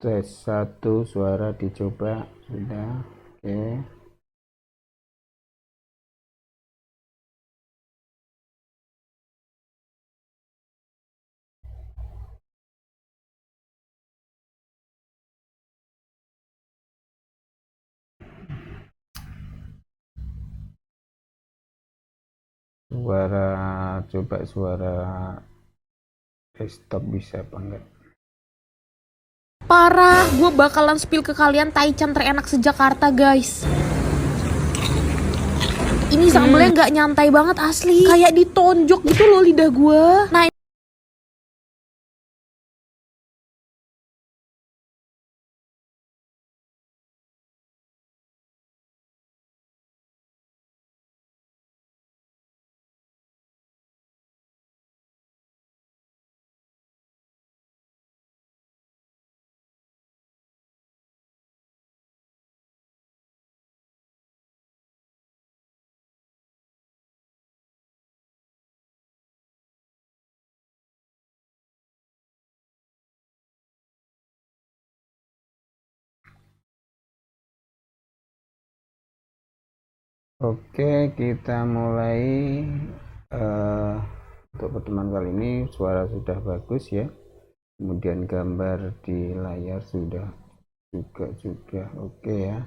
Tes 1 suara dicoba sudah. Oke. Suara coba suara desktop bisa apa enggak? Parah, gue bakalan spill ke kalian taichan terenak se-Jakarta, guys. Ini sambelnya nggak nyantai banget asli, kayak ditonjok gitu loh lidah gue. Nah, Oke, kita mulai. eh, untuk pertemuan kali ini suara sudah bagus ya. Kemudian gambar di layar sudah juga oke ya.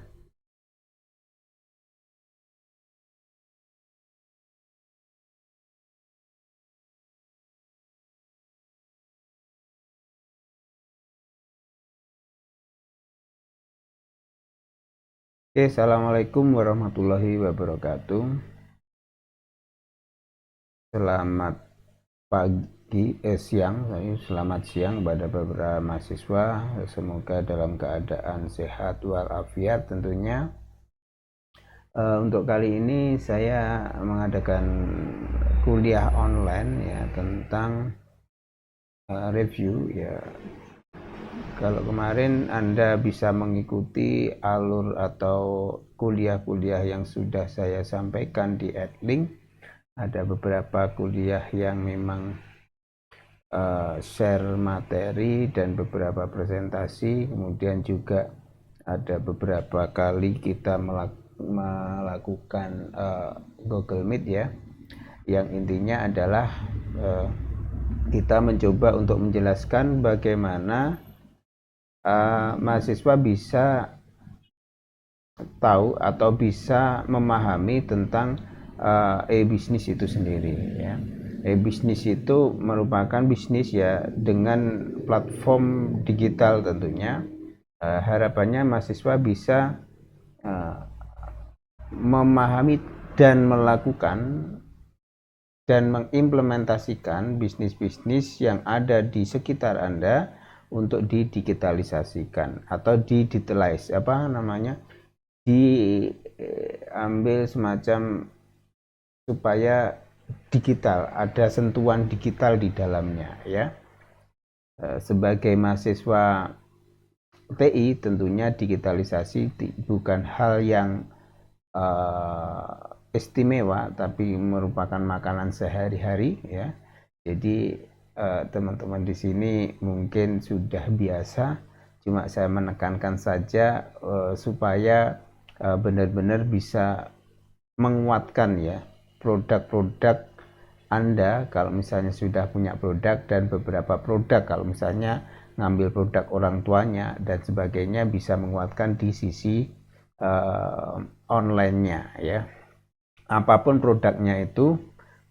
Oke, assalamualaikum warahmatullahi wabarakatuh. Selamat pagi, selamat siang kepada beberapa mahasiswa. Semoga dalam keadaan sehat walafiat tentunya. Untuk kali ini saya mengadakan kuliah online ya tentang review ya. Kalau kemarin Anda bisa mengikuti alur atau kuliah-kuliah yang sudah saya sampaikan di Adlink. Ada beberapa kuliah yang memang share materi dan beberapa presentasi, kemudian juga ada beberapa kali kita melakukan Google Meet ya, yang intinya adalah kita mencoba untuk menjelaskan bagaimana mahasiswa bisa tahu atau bisa memahami tentang e-bisnis itu sendiri ya. E-bisnis itu merupakan bisnis ya dengan platform digital tentunya. Harapannya mahasiswa bisa memahami dan melakukan dan mengimplementasikan bisnis-bisnis yang ada di sekitar Anda untuk didigitalisasikan atau diambil semacam supaya digital, ada sentuhan digital di dalamnya ya. Sebagai mahasiswa TI tentunya digitalisasi bukan hal yang istimewa, tapi merupakan makanan sehari-hari ya. Jadi teman-teman di sini mungkin sudah biasa, cuma saya menekankan saja supaya benar-benar bisa menguatkan ya produk-produk Anda kalau misalnya sudah punya produk, dan beberapa produk kalau misalnya ngambil produk orang tuanya dan sebagainya, bisa menguatkan di sisi online-nya ya. Apapun produknya itu,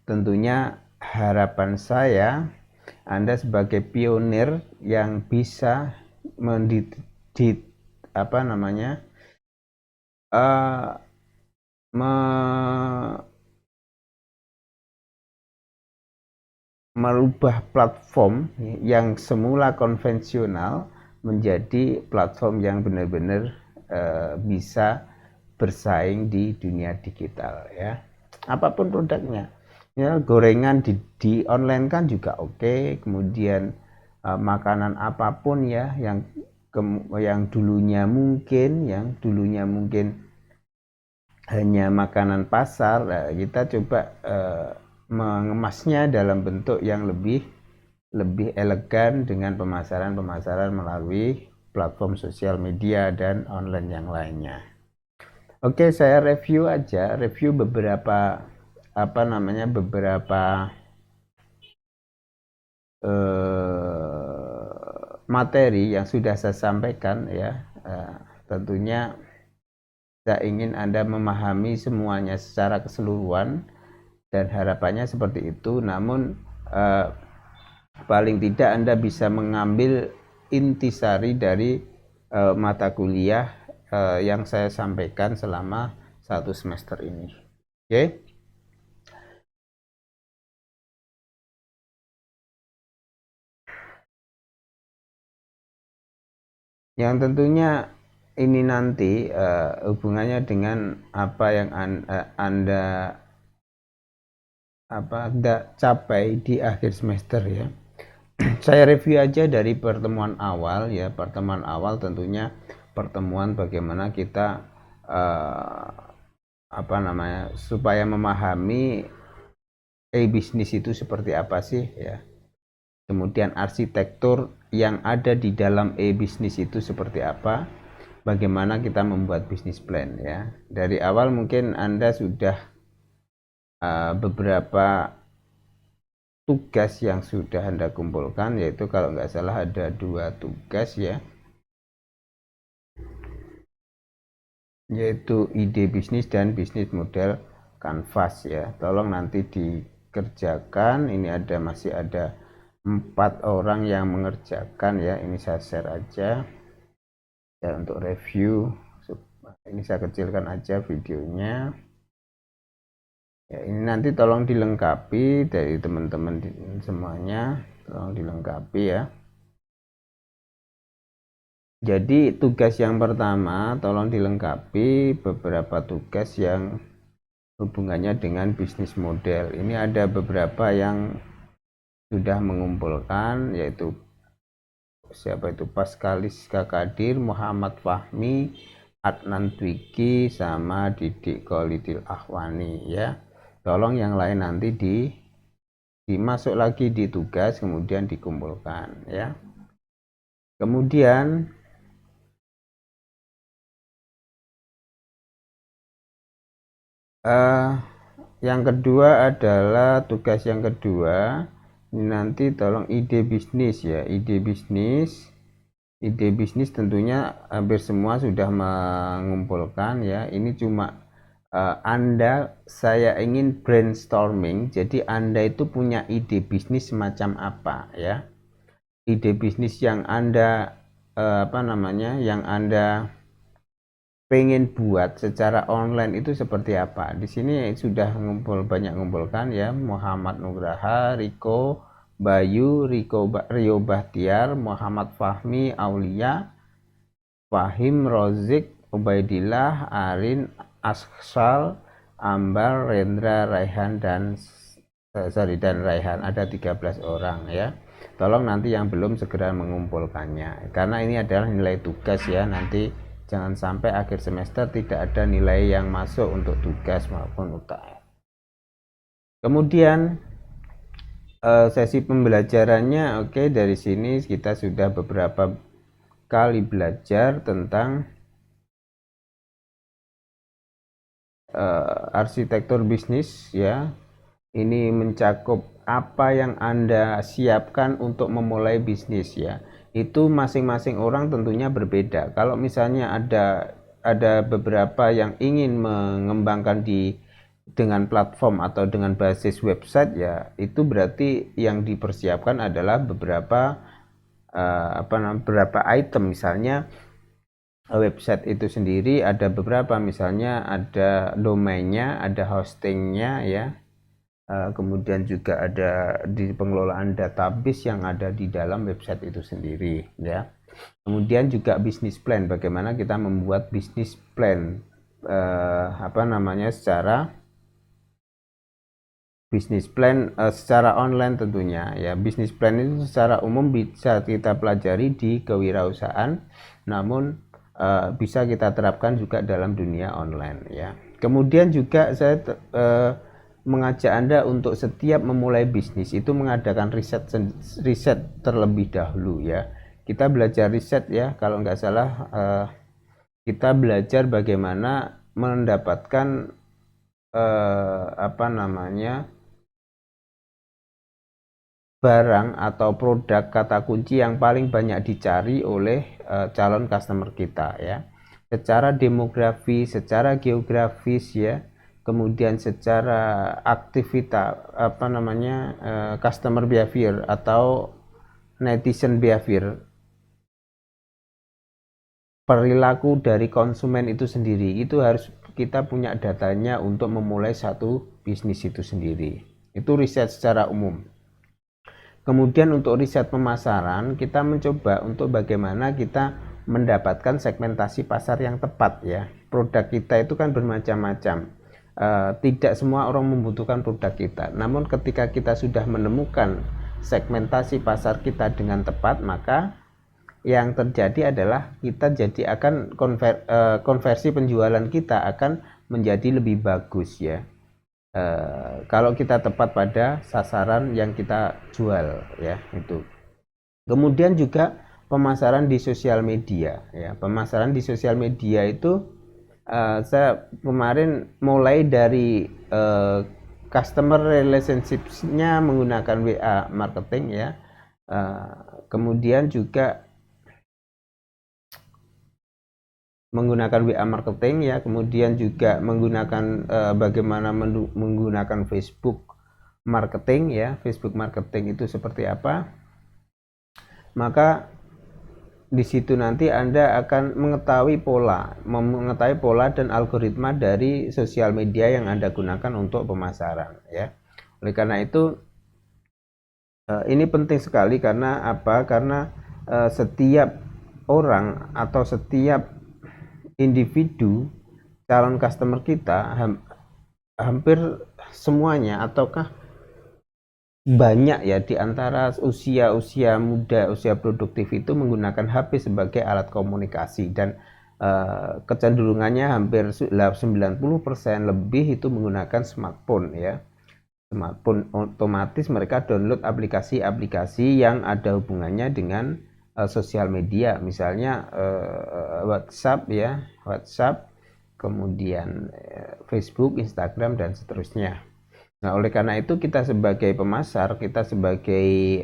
tentunya harapan saya Anda sebagai pionir yang bisa mendidit apa namanya uh, merubah platform yang semula konvensional menjadi platform yang benar-benar bisa bersaing di dunia digital ya. Apapun produknya ya, gorengan di online kan juga oke. Kemudian makanan apapun ya yang dulunya mungkin hanya makanan pasar, kita coba mengemasnya dalam bentuk yang lebih elegan dengan pemasaran melalui platform sosial media dan online yang lainnya. Oke, saya review beberapa materi yang sudah saya sampaikan ya. Tentunya saya ingin Anda memahami semuanya secara keseluruhan dan harapannya seperti itu. Namun paling tidak Anda bisa mengambil intisari dari mata kuliah yang saya sampaikan selama 1 semester ini. Oke. Yang tentunya ini nanti hubungannya dengan apa yang Anda capai di akhir semester ya. Saya review aja dari pertemuan awal ya. Pertemuan awal tentunya pertemuan bagaimana kita supaya memahami bisnis itu seperti apa sih ya. Kemudian arsitektur yang ada di dalam bisnis itu seperti apa, bagaimana kita membuat bisnis plan ya. Dari awal mungkin Anda sudah beberapa tugas yang sudah Anda kumpulkan, yaitu kalau nggak salah ada 2 tugas ya, yaitu ide bisnis dan bisnis model canvas ya. Tolong nanti dikerjakan. Ini masih ada 4 orang yang mengerjakan ya. Ini saya share aja ya untuk review. Ini saya kecilkan aja videonya ya. Ini nanti tolong dilengkapi dari teman-teman semuanya, tolong dilengkapi ya. Jadi tugas yang pertama tolong dilengkapi beberapa tugas yang hubungannya dengan bisnis model. Ini ada beberapa yang sudah mengumpulkan, yaitu siapa itu, Paskalis Kakadir, Muhammad Fahmi, Adnan Twiki, sama Didik Kolidil Ahwani ya. Tolong yang lain nanti dimasuk lagi di tugas kemudian dikumpulkan ya. Kemudian yang kedua adalah tugas yang kedua. Ini nanti tolong ide bisnis ya. Ide bisnis tentunya hampir semua sudah mengumpulkan ya. Ini cuma saya ingin brainstorming. Jadi Anda itu punya ide bisnis semacam apa ya. Ide bisnis yang Anda yang Anda pengen buat secara online itu seperti apa. Di sini sudah banyak ngumpulkan ya. Muhammad Nugraha, Riko Bayu, Rio Bahtiar, Muhammad Fahmi Aulia, Fahim Rozik, Ubaidillah, Arin, Aksal, Ambar, Rendra, Raihan dan Raihan. Ada 13 orang ya. Tolong nanti yang belum segera mengumpulkannya, karena ini adalah nilai tugas ya. Nanti jangan sampai akhir semester tidak ada nilai yang masuk untuk tugas maupun UTS. Kemudian sesi pembelajarannya, oke, dari sini kita sudah beberapa kali belajar tentang arsitektur bisnis ya. Ini mencakup apa yang Anda siapkan untuk memulai bisnis ya. Itu masing-masing orang tentunya berbeda. Kalau misalnya ada beberapa yang ingin mengembangkan dengan platform atau dengan basis website ya, itu berarti yang dipersiapkan adalah beberapa item. Misalnya website itu sendiri ada beberapa, misalnya ada domainnya, ada hostingnya ya. Kemudian juga ada di pengelolaan database yang ada di dalam website itu sendiri ya. Kemudian juga bisnis plan, bagaimana kita membuat bisnis plan secara online tentunya ya. Bisnis plan itu secara umum bisa kita pelajari di kewirausahaan, namun bisa kita terapkan juga dalam dunia online ya. Kemudian juga saya mengajak Anda untuk setiap memulai bisnis itu mengadakan riset terlebih dahulu ya. kita belajar riset ya, kalau nggak salah kita belajar bagaimana mendapatkan barang atau produk kata kunci yang paling banyak dicari oleh calon customer kita ya, secara demografi, secara geografis ya, kemudian secara aktivitas customer behavior atau netizen behavior, perilaku dari konsumen itu sendiri, itu harus kita punya datanya untuk memulai satu bisnis itu sendiri. Itu riset secara umum. Kemudian untuk riset pemasaran, kita mencoba untuk bagaimana kita mendapatkan segmentasi pasar yang tepat ya. Produk kita itu kan bermacam-macam. Tidak semua orang membutuhkan produk kita. Namun ketika kita sudah menemukan segmentasi pasar kita dengan tepat, maka yang terjadi adalah kita jadi akan konversi penjualan kita akan menjadi lebih bagus ya. Kalau kita tepat pada sasaran yang kita jual ya, itu. Kemudian juga pemasaran di sosial media ya. Pemasaran di sosial media itu saya kemarin mulai dari customer relationship-nya menggunakan WA marketing ya. Kemudian juga menggunakan WA marketing ya, kemudian juga menggunakan bagaimana menggunakan Facebook marketing ya. Facebook marketing itu seperti apa, maka di situ nanti Anda akan mengetahui pola dan algoritma dari sosial media yang Anda gunakan untuk pemasaran ya. Oleh karena itu ini penting sekali, karena apa? Karena setiap orang atau setiap individu calon customer kita hampir semuanya ataukah banyak ya di antara usia muda, usia produktif itu menggunakan HP sebagai alat komunikasi, dan kecenderungannya hampir 90% lebih itu menggunakan smartphone ya. Smartphone, otomatis mereka download aplikasi-aplikasi yang ada hubungannya dengan sosial media, misalnya WhatsApp ya, kemudian Facebook, Instagram, dan seterusnya. Nah, oleh karena itu kita sebagai pemasar, kita sebagai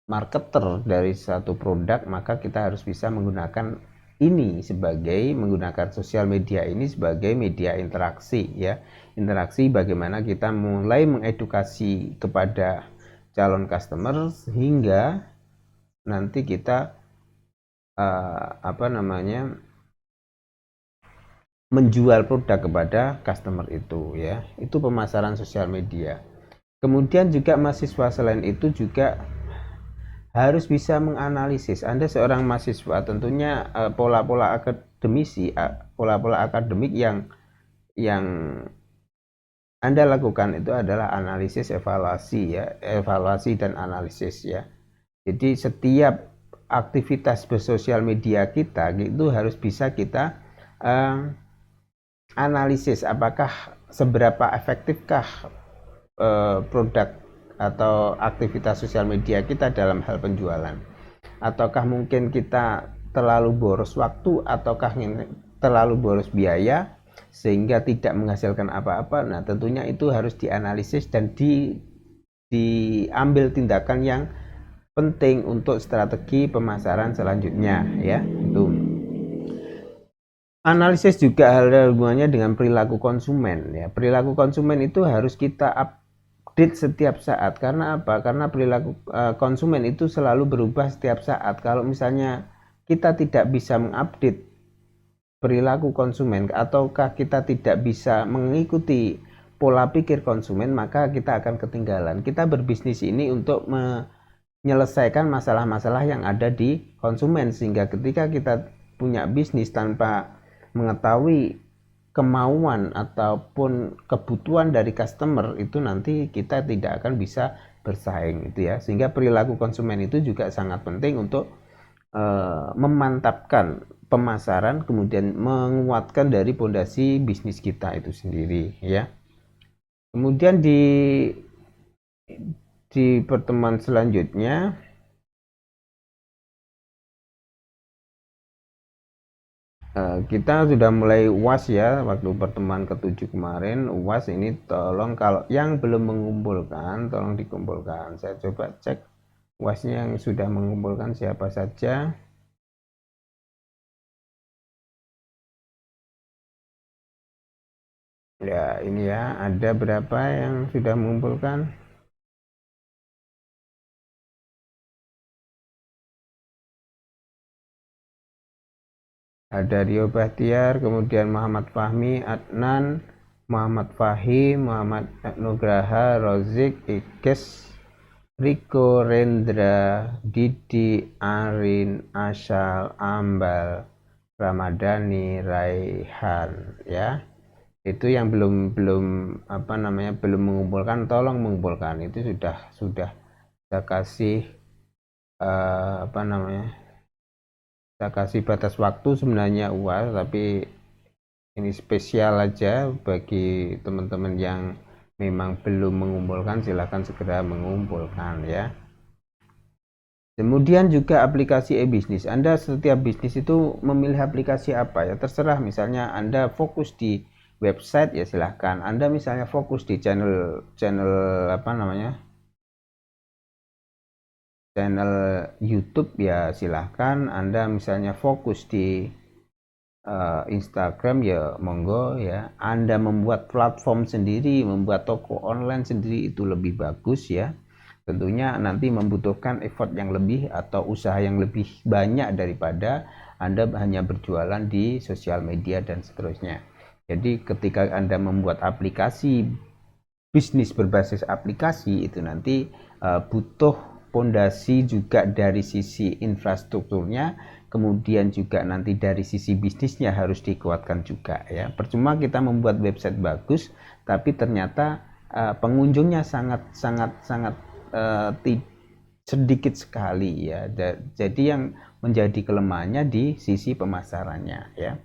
marketer dari satu produk, maka kita harus bisa menggunakan menggunakan sosial media ini sebagai media interaksi ya. Interaksi bagaimana kita mulai mengedukasi kepada calon customer sehingga nanti kita menjual produk kepada customer itu ya. Itu pemasaran sosial media. Kemudian juga mahasiswa selain itu juga harus bisa menganalisis. Anda seorang mahasiswa, tentunya pola-pola akademik yang Anda lakukan itu adalah analisis, evaluasi dan analisis ya. Jadi setiap aktivitas bersosial media kita itu harus bisa kita analisis, apakah seberapa efektifkah produk atau aktivitas sosial media kita dalam hal penjualan, ataukah mungkin kita terlalu boros waktu, ataukah terlalu boros biaya sehingga tidak menghasilkan apa-apa. Nah, tentunya itu harus dianalisis dan diambil tindakan yang penting untuk strategi pemasaran selanjutnya ya. Itu analisis juga ada hubungannya dengan perilaku konsumen ya. Perilaku konsumen itu harus kita update setiap saat. Karena apa? Karena perilaku konsumen itu selalu berubah setiap saat. Kalau misalnya kita tidak bisa mengupdate perilaku konsumen, ataukah kita tidak bisa mengikuti pola pikir konsumen, maka kita akan ketinggalan. Kita berbisnis ini untuk menyelesaikan masalah-masalah yang ada di konsumen, sehingga ketika kita punya bisnis tanpa mengetahui kemauan ataupun kebutuhan dari customer, itu nanti kita tidak akan bisa bersaing itu ya. Sehingga perilaku konsumen itu juga sangat penting untuk memantapkan pemasaran, kemudian menguatkan dari pondasi bisnis kita itu sendiri ya. Kemudian di pertemuan selanjutnya kita sudah mulai UAS ya. Waktu pertemuan ke-7 kemarin UAS ini, tolong kalau yang belum mengumpulkan tolong dikumpulkan. Saya coba cek UASnya yang sudah mengumpulkan siapa saja. Ya ini ya, ada berapa yang sudah mengumpulkan. Ada Rio Bahtiar, kemudian Muhammad Fahmi, Adnan, Muhammad Fahim, Muhammad Nugraha, Rozik, Ikes, Riko, Rendra, Didi, Arin, Asyal, Ambal, Ramadhani, Raihan, ya. Itu yang belum belum mengumpulkan, tolong mengumpulkan. Itu sudah saya kasih saya kasih batas waktu sebenarnya UAS, tapi ini spesial aja bagi teman-teman yang memang belum mengumpulkan, silahkan segera mengumpulkan ya. Kemudian juga aplikasi e-bisnis. Anda setiap bisnis itu memilih aplikasi apa ya, terserah. Misalnya Anda fokus di website ya silahkan. Anda misalnya fokus di channel channel YouTube ya silahkan. Anda misalnya fokus di Instagram ya monggo ya. Anda membuat platform sendiri, membuat toko online sendiri, itu lebih bagus ya. Tentunya nanti membutuhkan effort yang lebih atau usaha yang lebih banyak daripada Anda hanya berjualan di sosial media dan seterusnya. Jadi ketika Anda membuat aplikasi bisnis berbasis aplikasi, itu nanti butuh pondasi juga dari sisi infrastrukturnya, kemudian juga nanti dari sisi bisnisnya harus dikuatkan juga ya. Percuma kita membuat website bagus tapi ternyata pengunjungnya sangat sedikit sekali ya. Jadi yang menjadi kelemahannya di sisi pemasarannya ya.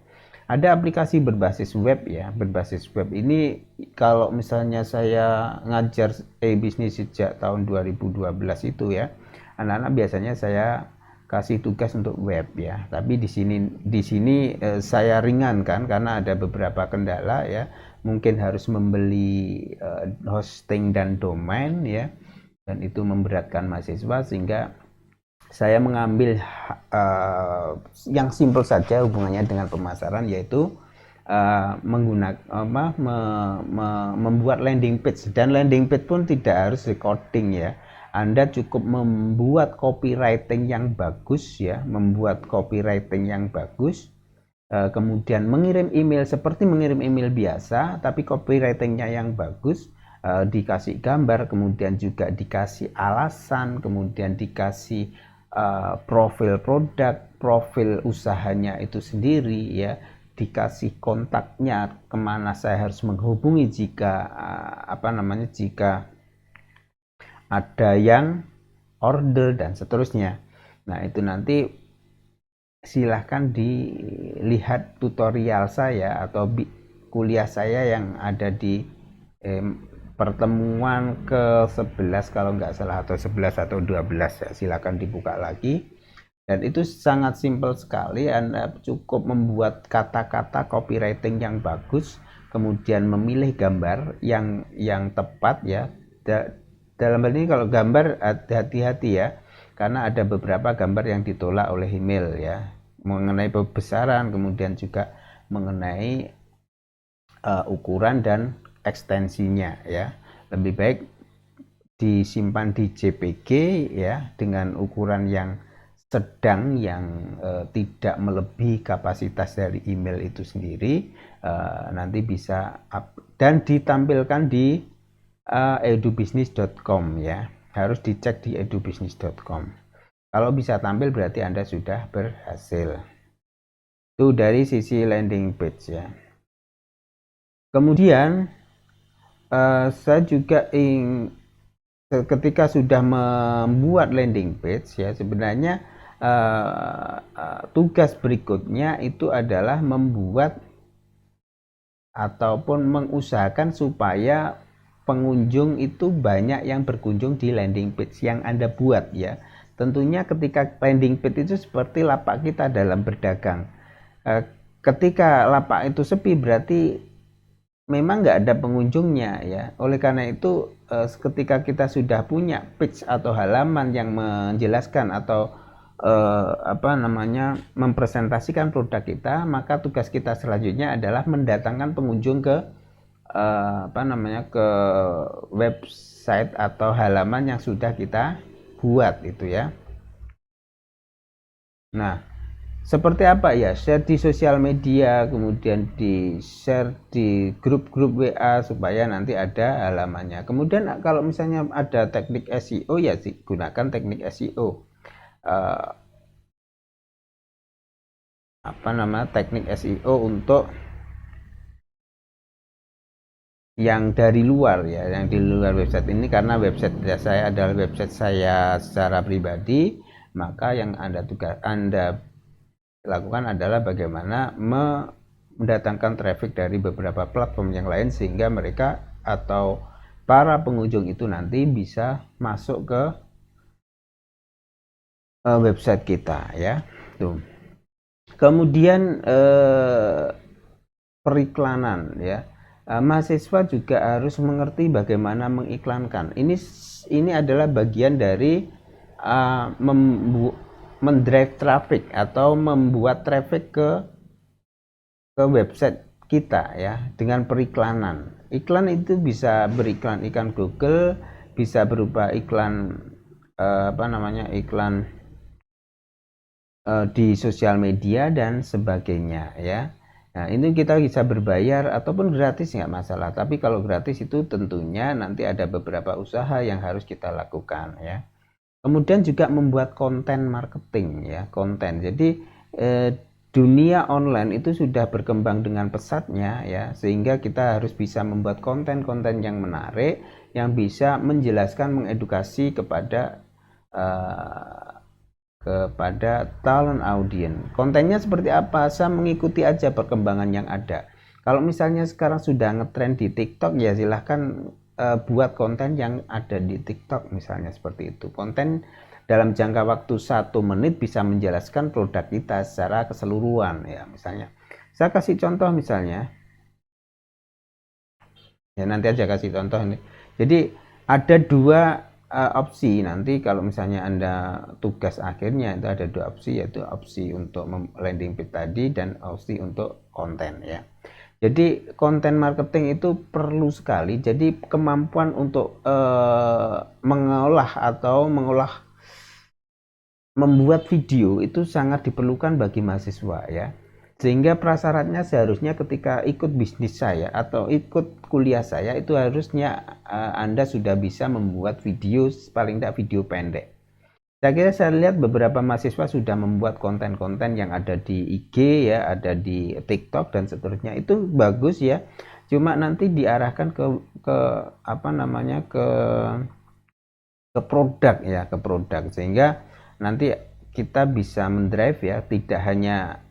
Ada aplikasi berbasis web ya. Berbasis web ini kalau misalnya saya ngajar e-bisnis sejak tahun 2012 itu ya, anak-anak biasanya saya kasih tugas untuk web ya. Tapi di sini saya ringankan karena ada beberapa kendala ya. Mungkin harus membeli hosting dan domain ya, dan itu memberatkan mahasiswa, sehingga saya mengambil yang simpel saja hubungannya dengan pemasaran, yaitu membuat landing page. Dan landing page pun tidak harus recording ya. Anda cukup membuat copywriting yang bagus ya, kemudian mengirim email seperti mengirim email biasa, tapi copywritingnya yang bagus. Dikasih gambar, kemudian juga dikasih alasan, kemudian dikasih profil produk, profil usahanya itu sendiri ya, dikasih kontaknya kemana saya harus menghubungi jika jika ada yang order dan seterusnya. Nah itu nanti silahkan dilihat tutorial saya atau kuliah saya yang ada di pertemuan ke-11 kalau nggak salah, atau 11 atau 12 ya, silakan dibuka lagi. Dan itu sangat simpel sekali. Anda cukup membuat kata-kata copywriting yang bagus, kemudian memilih gambar yang tepat ya. Dalam hal ini kalau gambar hati-hati ya, karena ada beberapa gambar yang ditolak oleh email ya, mengenai besaran, kemudian juga mengenai ukuran dan ekstensinya ya. Lebih baik disimpan di JPG ya, dengan ukuran yang sedang, yang tidak melebihi kapasitas dari email itu sendiri. Nanti bisa dan ditampilkan di edubisnis.com ya. Harus dicek di edubisnis.com. Kalau bisa tampil berarti Anda sudah berhasil. Itu dari sisi landing page ya. Kemudian saya juga ketika sudah membuat landing page ya, sebenarnya tugas berikutnya itu adalah membuat ataupun mengusahakan supaya pengunjung itu banyak yang berkunjung di landing page yang Anda buat ya. Tentunya ketika landing page itu seperti lapak kita dalam berdagang. Ketika lapak itu sepi berarti memang nggak ada pengunjungnya ya. Oleh karena itu ketika kita sudah punya page atau halaman yang menjelaskan atau mempresentasikan produk kita, maka tugas kita selanjutnya adalah mendatangkan pengunjung ke ke website atau halaman yang sudah kita buat itu ya. Nah, seperti apa ya, share di sosial media, kemudian di share di grup-grup WA supaya nanti ada halamannya. Kemudian kalau misalnya ada teknik SEO ya gunakan teknik SEO. Teknik SEO untuk yang dari luar ya, yang di luar website ini, karena website saya adalah website saya secara pribadi, maka yang Anda lakukan adalah bagaimana mendatangkan traffic dari beberapa platform yang lain sehingga mereka atau para pengunjung itu nanti bisa masuk ke website kita ya. Tuh. Kemudian periklanan ya. Mahasiswa juga harus mengerti bagaimana mengiklankan. Ini adalah bagian dari mendrive traffic atau membuat traffic ke website kita ya dengan periklanan. Iklan itu bisa beriklan Google, bisa berupa iklan iklan di sosial media dan sebagainya ya. Nah, ini kita bisa berbayar ataupun gratis nggak masalah. Tapi kalau gratis itu tentunya nanti ada beberapa usaha yang harus kita lakukan ya. Kemudian juga membuat konten marketing ya, konten. Jadi dunia online itu sudah berkembang dengan pesatnya ya, sehingga kita harus bisa membuat konten-konten yang menarik, yang bisa menjelaskan, mengedukasi kepada talent audience. Kontennya seperti apa? Saya mengikuti aja perkembangan yang ada. Kalau misalnya sekarang sudah ngetrend di TikTok ya silahkan buat konten yang ada di TikTok misalnya seperti itu. Konten dalam jangka waktu 1 menit bisa menjelaskan produk kita secara keseluruhan ya. Misalnya saya kasih contoh misalnya ya, nanti aja kasih contoh ini. Jadi ada dua opsi nanti kalau misalnya Anda tugas akhirnya itu ada dua opsi, yaitu opsi untuk landing page tadi dan opsi untuk konten ya. Jadi konten marketing itu perlu sekali. Jadi kemampuan untuk membuat video itu sangat diperlukan bagi mahasiswa ya. Sehingga prasyaratnya seharusnya ketika ikut bisnis saya atau ikut kuliah saya itu harusnya Anda sudah bisa membuat video, paling tidak video pendek. Saya lihat beberapa mahasiswa sudah membuat konten-konten yang ada di IG ya, ada di TikTok dan seterusnya. Itu bagus ya. Cuma nanti diarahkan ke produk ya, ke produk sehingga nanti kita bisa mendrive ya, tidak hanya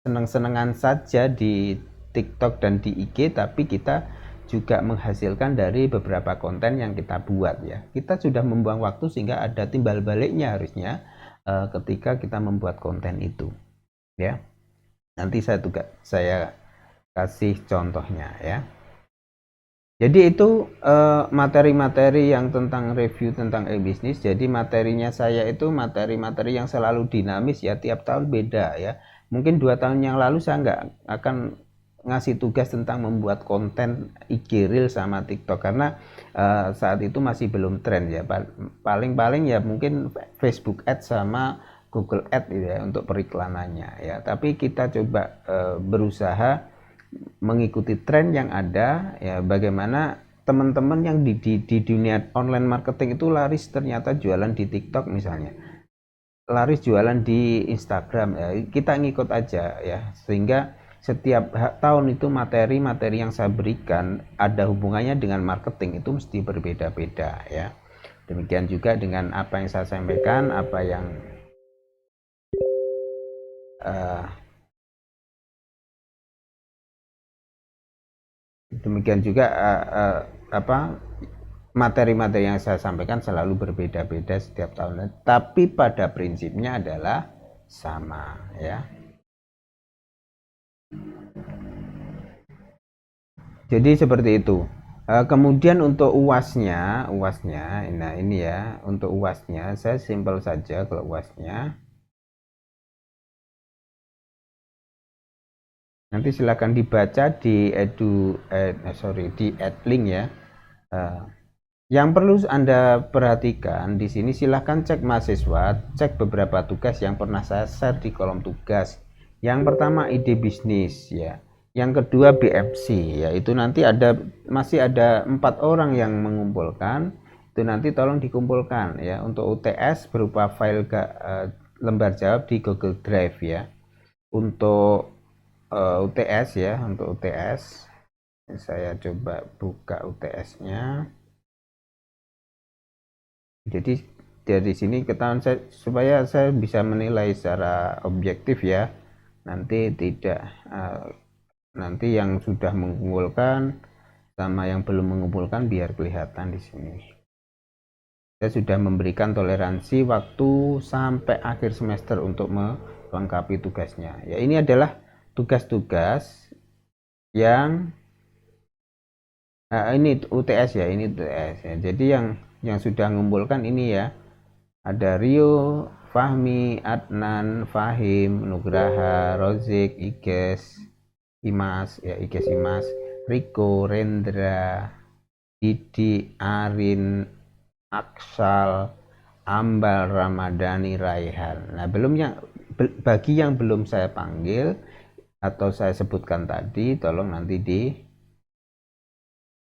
senang-senangan saja di TikTok dan di IG, tapi kita juga menghasilkan dari beberapa konten yang kita buat ya. Kita sudah membuang waktu sehingga ada timbal baliknya harusnya ketika kita membuat konten itu ya. Nanti saya kasih contohnya ya. Jadi itu materi-materi yang tentang review tentang e-bisnis. Jadi materinya saya itu materi-materi yang selalu dinamis ya, tiap tahun beda ya. Mungkin 2 tahun yang lalu saya nggak akan ngasih tugas tentang membuat konten IG Reel sama TikTok karena saat itu masih belum tren ya. Paling-paling ya mungkin Facebook Ads sama Google Ads ya untuk periklanannya ya. Tapi kita coba berusaha mengikuti tren yang ada ya, bagaimana teman-teman yang di dunia online marketing itu laris ternyata jualan di TikTok misalnya, laris jualan di Instagram ya, kita ngikut aja ya, sehingga setiap tahun itu materi-materi yang saya berikan ada hubungannya dengan marketing itu mesti berbeda-beda ya. Demikian juga dengan apa yang saya sampaikan, apa yang Demikian juga materi-materi yang saya sampaikan selalu berbeda-beda setiap tahun, tapi pada prinsipnya adalah sama ya. Jadi seperti itu. Kemudian untuk UASnya, nah ini ya, untuk UASnya saya simpel saja. Kalau UASnya nanti silakan dibaca di di Edlink ya. Yang perlu Anda perhatikan di sini, silahkan cek mahasiswa, cek beberapa tugas yang pernah saya share di kolom tugas. Yang pertama ide bisnis ya. Yang kedua BFC ya, itu nanti masih ada 4 orang yang mengumpulkan. Itu nanti tolong dikumpulkan ya untuk UTS berupa file lembar jawab di Google Drive ya. Untuk UTS ya, untuk UTS saya coba buka UTS-nya. Jadi dari sini ketahuan saya, supaya saya bisa menilai secara objektif ya, nanti yang sudah mengumpulkan sama yang belum mengumpulkan biar kelihatan di sini. Saya sudah memberikan toleransi waktu sampai akhir semester untuk melengkapi tugasnya. Ya, ini adalah tugas-tugas yang ini UTS ya, ini UTS ya. Jadi yang sudah mengumpulkan ini ya, ada Rio, Fahmi, Adnan, Fahim, Nugraha, Rozik, Iges, Imas ya, Iges, Imas, Riko, Rendra, Didi, Arin, Aksal, Ambal, Ramadhani, Raihan. Nah, bagi yang belum saya panggil atau saya sebutkan tadi, tolong nanti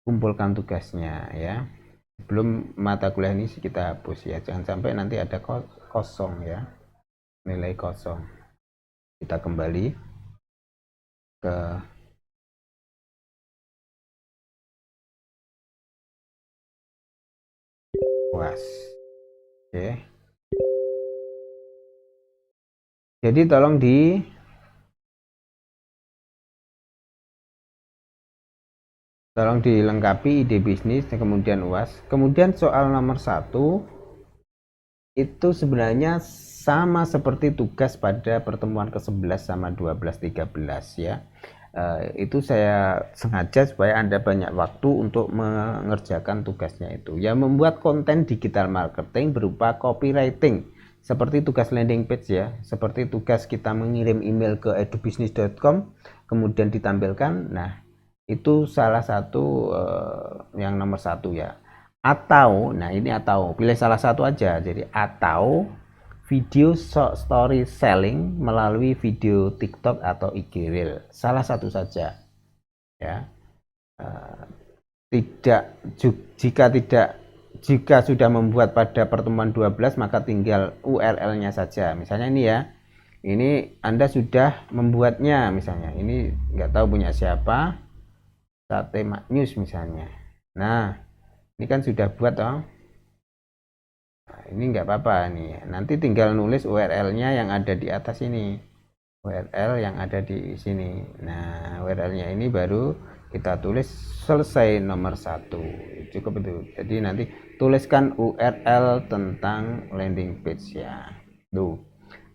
dikumpulkan tugasnya ya. Sebelum mata kuliah ini kita hapus ya, jangan sampai nanti ada kosong ya, nilai kosong. Kita kembali ke UAS. Oke. Jadi tolong dilengkapi ide bisnis, kemudian UAS. Kemudian soal nomor 1 itu sebenarnya sama seperti tugas pada pertemuan ke-11 sama 12-13 ya. Itu saya sengaja supaya Anda banyak waktu untuk mengerjakan tugasnya itu. Ya, membuat konten digital marketing berupa copywriting seperti tugas landing page ya, seperti tugas kita mengirim email ke edubisnis.com kemudian ditampilkan. Nah, itu salah satu yang nomor 1 ya. Atau, nah ini atau, pilih salah satu aja. Jadi atau video story selling melalui video TikTok atau IG Reel. Salah satu saja ya. Jika sudah membuat pada pertemuan 12 maka tinggal URL-nya saja. Misalnya ini ya. Ini Anda sudah membuatnya, misalnya ini nggak tahu punya siapa, Sate News misalnya. Nah, ini kan sudah buat toh. Nah, ini nggak apa-apa nih. Nanti tinggal nulis URL-nya yang ada di atas ini. URL yang ada di sini. Nah, URL-nya ini baru kita tulis selesai nomor 1. Cukup itu. Jadi nanti tuliskan URL tentang landing page ya. Tuh.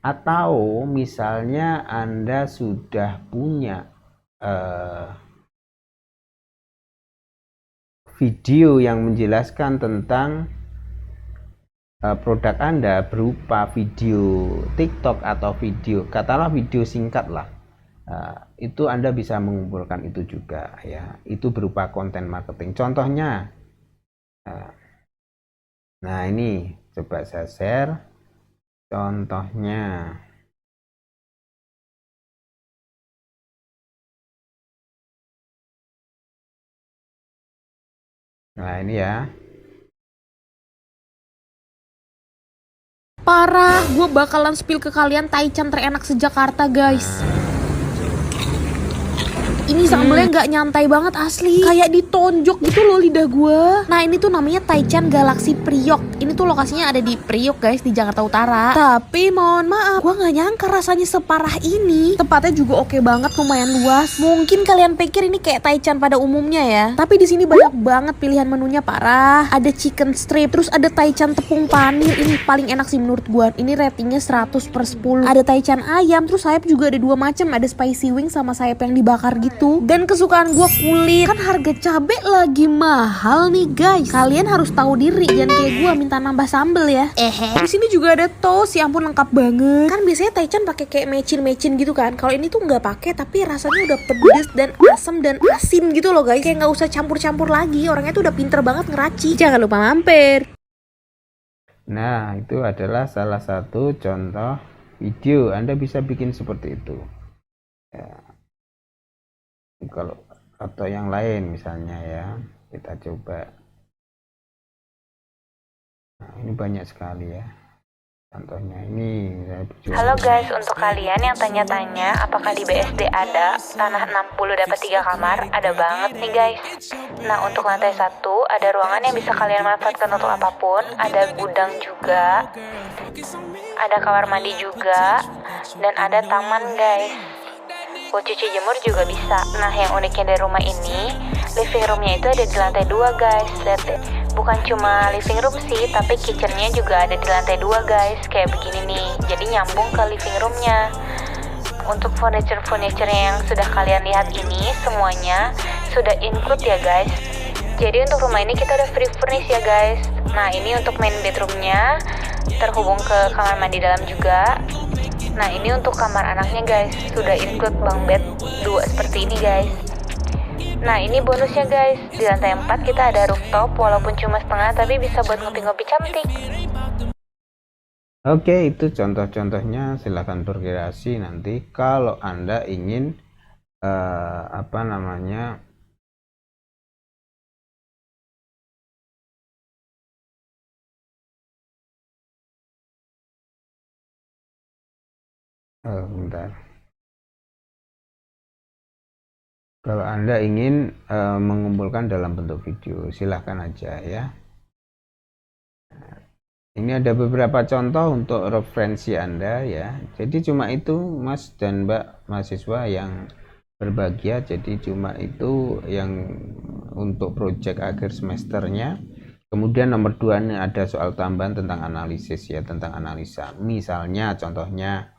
Atau misalnya Anda sudah punya video yang menjelaskan tentang produk Anda berupa video TikTok atau katakanlah video singkat lah, itu Anda bisa mengumpulkan itu juga ya, itu berupa konten marketing. Contohnya, nah ini coba saya share contohnya. Nah ini ya. Parah, gue bakalan spill ke kalian taichan terenak se-Jakarta guys. Ini sambelnya nggak nyantai banget asli. Kayak ditonjok gitu loh lidah gue. Nah ini tuh namanya Taichan Galaxy Priok. Ini tuh lokasinya ada di Priok guys, di Jakarta Utara. Tapi mohon maaf, gue nggak nyangka rasanya separah ini. Tempatnya juga oke banget, lumayan luas. Mungkin kalian pikir ini kayak Taichan pada umumnya ya. Tapi di sini banyak banget pilihan menunya, parah. Ada chicken strip, terus ada Taichan tepung panir. Ini paling enak sih menurut gue. Ini ratingnya 100/10. Ada Taichan ayam, terus sayap juga ada 2 macam. Ada spicy wing sama sayap yang dibakar gitu. Dan kesukaan gue kulit. Kan harga cabai lagi mahal nih guys. Kalian harus tahu diri, jangan kayak gue minta nambah sambel ya. Di sini juga ada toast, ya ampun lengkap banget. Kan biasanya Taichan pakai kayak mecin gitu kan. Kalau ini tuh nggak pakai, tapi rasanya udah pedes dan asam dan asin gitu loh guys. Kayak nggak usah campur-campur lagi. Orangnya tuh udah pinter banget ngeracik. Jangan lupa mampir. Nah, itu adalah salah satu contoh video. Anda bisa bikin seperti itu. Ya. Kalau atau yang lain misalnya ya, kita coba. Nah, ini banyak sekali ya. Contohnya ini. Halo guys, untuk kalian yang tanya-tanya apakah di BSD ada tanah 60 dapat 3 kamar, ada banget nih guys. Nah untuk lantai 1 ada ruangan yang bisa kalian manfaatkan untuk apapun, ada gudang juga, ada kamar mandi juga, dan ada taman guys. Buat cuci jemur juga bisa. Nah yang uniknya dari rumah ini, living roomnya itu ada di lantai 2 guys. Lihat deh, bukan cuma living room sih, tapi kitchennya juga ada di lantai 2 guys. Kayak begini nih, jadi nyambung ke living roomnya. Untuk furniture yang sudah kalian lihat ini, semuanya sudah include ya guys. Jadi untuk rumah ini kita udah free furnish ya guys. Nah ini untuk main bedroomnya, terhubung ke kamar mandi dalam juga. Nah ini untuk kamar anaknya guys, sudah include bunk bed 2 seperti ini guys. Nah ini bonusnya guys, di lantai 4 kita ada rooftop, walaupun cuma setengah tapi bisa buat ngopi-ngopi cantik. Oke, itu contoh-contohnya, silahkan berkreasi nanti kalau Anda ingin apa namanya, bentar. Kalau Anda ingin mengumpulkan dalam bentuk video, silahkan aja ya. Ini ada beberapa contoh untuk referensi Anda ya. Jadi cuma itu Mas dan Mbak mahasiswa yang berbahagia. Jadi cuma itu yang untuk proyek akhir semesternya. Kemudian nomor 2 ini ada soal tambahan tentang analisis ya, tentang analisa. Misalnya contohnya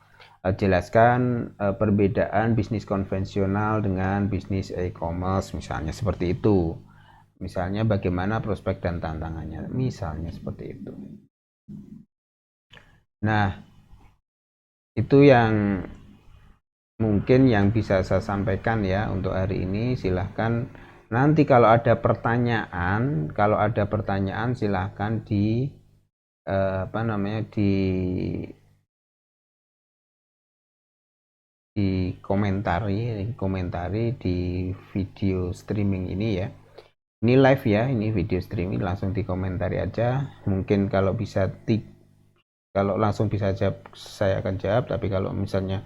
jelaskan perbedaan bisnis konvensional dengan bisnis e-commerce misalnya seperti itu. Misalnya bagaimana prospek dan tantangannya, misalnya seperti itu. Nah, itu yang mungkin yang bisa saya sampaikan ya untuk hari ini. Silahkan nanti kalau ada pertanyaan, silahkan di apa namanya, komentari di video streaming ini ya. Ini live ya, ini video streaming, langsung dikomentari aja. Mungkin kalau bisa kalau langsung bisa jawab saya akan jawab, tapi kalau misalnya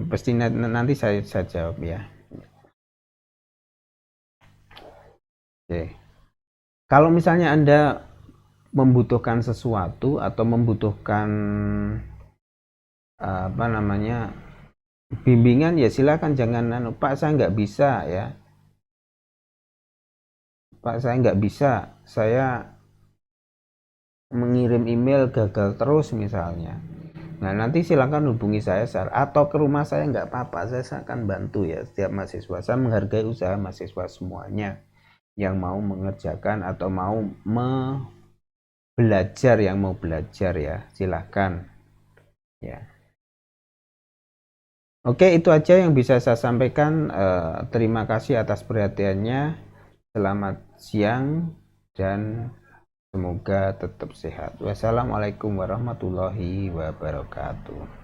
pasti nanti saya jawab ya. Oke. Kalau misalnya Anda membutuhkan sesuatu atau membutuhkan apa namanya, bimbingan ya silakan, jangan Pak saya nggak bisa ya. Pak saya nggak bisa, saya mengirim email gagal terus misalnya. Nah nanti silakan hubungi saya atau ke rumah saya, nggak apa-apa, saya akan bantu ya setiap mahasiswa. Saya menghargai usaha mahasiswa semuanya yang mau mengerjakan atau mau belajar, yang mau belajar ya silakan ya. Oke, itu aja yang bisa saya sampaikan. Terima kasih atas perhatiannya. Selamat siang dan semoga tetap sehat. Wassalamualaikum warahmatullahi wabarakatuh.